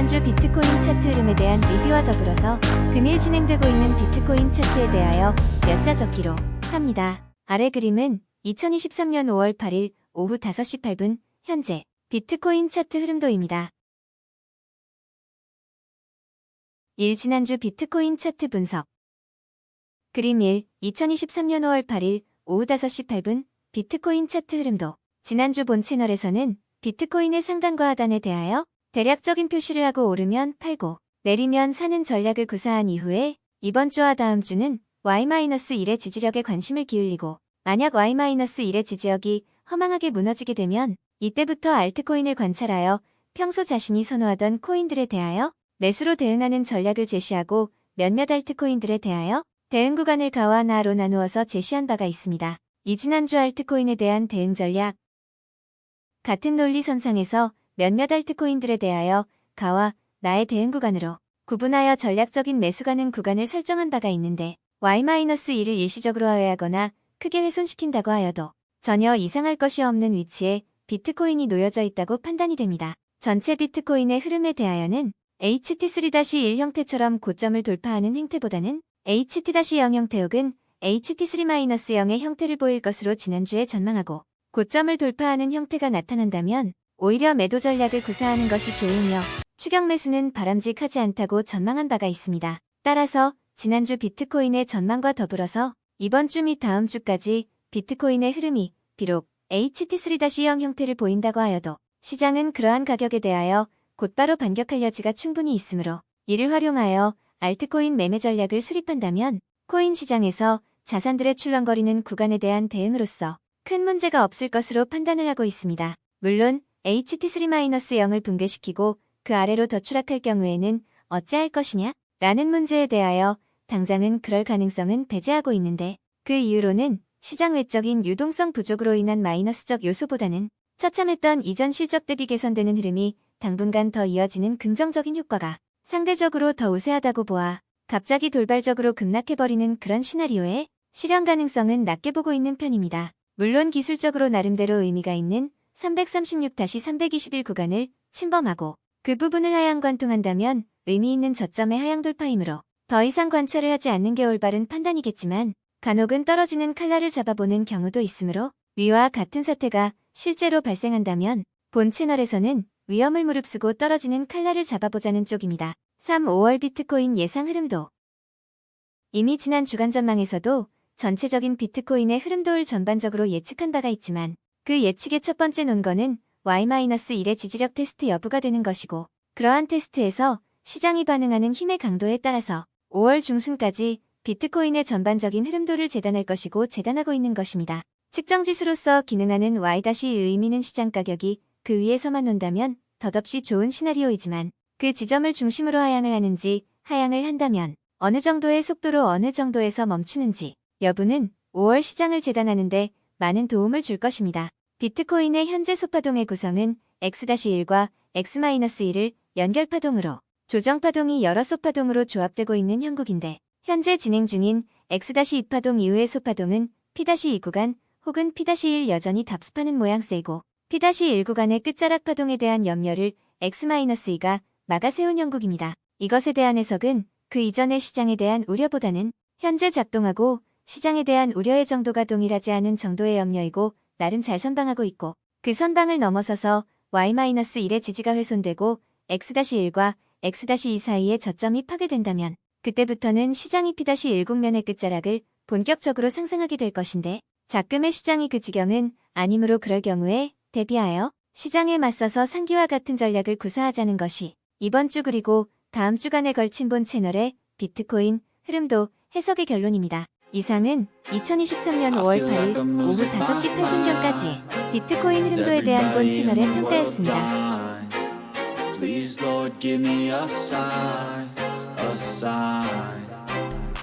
지난주 비트코인 차트 흐름에 대한 리뷰와 더불어서 금일 진행되고 있는 비트코인 차트에 대하여 몇 자 적기로 합니다. 아래 그림은 2023년 5월 8일 오후 5시 8분 현재 비트코인 차트 흐름도입니다. 1. 지난주 비트코인 차트 분석. 그림 1. 2023년 5월 8일 오후 5시 8분 비트코인 차트 흐름도. 지난주 본 채널에서는 비트코인의 상단과 하단에 대하여 대략적인 표시를 하고 오르면 팔고 내리면 사는 전략을 구사한 이후에 이번 주와 다음 주는 Y-1의 지지력에 관심을 기울이고 만약 Y-1의 지지력이 허망하게 무너지게 되면 이때부터 알트코인을 관찰하여 평소 자신이 선호하던 코인들에 대하여 매수로 대응하는 전략을 제시하고 몇몇 알트코인들에 대하여 대응 구간을 가와 나로 나누어서 제시한 바가 있습니다. 이 지난주 알트코인에 대한 대응 전략. 같은 논리선상에서 몇몇 알트코인들에 대하여 가와 나의 대응 구간으로 구분하여 전략적인 매수 가능 구간을 설정한 바가 있는데 Y-1을 일시적으로 하회하거나 크게 훼손시킨다고 하여도 전혀 이상할 것이 없는 위치에 비트코인이 놓여져 있다고 판단이 됩니다. 전체 비트코인의 흐름에 대하여는 HT3-1 형태처럼 고점을 돌파하는 행태보다는 HT-0 형태 혹은 HT3-0의 형태를 보일 것으로 지난주에 전망하고 고점을 돌파하는 형태가 나타난다면 오히려 매도 전략을 구사하는 것이 좋으며 추격 매수는 바람직하지 않다고 전망한 바가 있습니다. 따라서 지난주 비트코인의 전망과 더불어서 이번 주 및 다음 주까지 비트코인의 흐름이 비록 HT3-0 형태를 보인다고 하여도 시장은 그러한 가격에 대하여 곧바로 반격할 여지가 충분히 있으므로 이를 활용하여 알트코인 매매 전략을 수립한다면 코인 시장에서 자산들의 출렁거리는 구간에 대한 대응으로서 큰 문제가 없을 것으로 판단을 하고 있습니다. 물론 HT3-0을 붕괴시키고 그 아래로 더 추락할 경우에는 어찌할 것이냐? 라는 문제에 대하여 당장은 그럴 가능성은 배제하고 있는데 그 이유로는 시장 외적인 유동성 부족으로 인한 마이너스적 요소보다는 처참했던 이전 실적 대비 개선되는 흐름이 당분간 더 이어지는 긍정적인 효과가 상대적으로 더 우세하다고 보아 갑자기 돌발적으로 급락해버리는 그런 시나리오의 실현 가능성은 낮게 보고 있는 편입니다. 물론 기술적으로 나름대로 의미가 있는 336-321 구간을 침범하고 그 부분을 하향 관통한다면 의미 있는 저점의 하향 돌파이므로 더 이상 관찰을 하지 않는 게 올바른 판단이겠지만 간혹은 떨어지는 칼날을 잡아보는 경우도 있으므로 위와 같은 사태가 실제로 발생한다면 본 채널에서는 위험을 무릅쓰고 떨어지는 칼날을 잡아보자는 쪽입니다. 3. 5월 비트코인 예상 흐름도. 이미 지난 주간 전망에서도 전체적인 비트코인의 흐름도를 전반적으로 예측한 바가 있지만 그 예측의 첫 번째 논거는 Y-1의 지지력 테스트 여부가 되는 것이고 그러한 테스트에서 시장이 반응하는 힘의 강도에 따라서 5월 중순까지 비트코인의 전반적인 흐름도를 재단할 것이고 재단하고 있는 것입니다. 측정지수로서 기능하는 Y-의 의미는 시장 가격이 그 위에서만 논다면 덧없이 좋은 시나리오이지만 그 지점을 중심으로 하향을 하는지 하향을 한다면 어느 정도의 속도로 어느 정도에서 멈추는지 여부는 5월 시장을 재단하는데 많은 도움을 줄 것입니다. 비트코인의 현재 소파동의 구성은 X-1과 X-1을 연결파동으로 조정파동이 여러 소파동으로 조합되고 있는 형국인데 현재 진행 중인 X-2파동 이후의 소파동은 P-2 구간 혹은 P-1 여전히 답습하는 모양새이고 P-1 구간의 끝자락 파동에 대한 염려를 X-2가 막아세운 형국입니다. 이것에 대한 해석은 그 이전의 시장에 대한 우려보다는 현재 작동하고 시장에 대한 우려의 정도가 동일하지 않은 정도의 염려이고 나름 잘 선방하고 있고 그 선방을 넘어서서 Y-1의 지지가 훼손되고 X-1과 X-2 사이의 저점이 파괴된다면 그때부터는 시장이 P-1 국면의 끝자락을 본격적으로 상승하게 될 것인데 작금의 시장이 그 지경은 아니므로 그럴 경우에 대비하여 시장에 맞서서 상기와 같은 전략을 구사하자는 것이 이번 주 그리고 다음 주간에 걸친 본 채널의 비트코인 흐름도 해석의 결론입니다. 이상은 2023년 5월 8일 오후 5시 8분경까지의 비트코인 흐름도에 대한 본 채널의 평가였습니다. Please Lord give me a sign, a sign.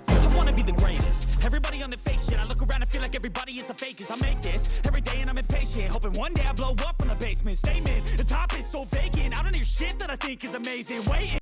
I wanna be the greatest. Everybody on the fake shit. I look around and feel like everybody is the fakest. I make this every day and I'm impatient, hoping one day I blow up from the basement. Statement, the top is so vacant. I don't hear shit that I think is amazing. Waiting.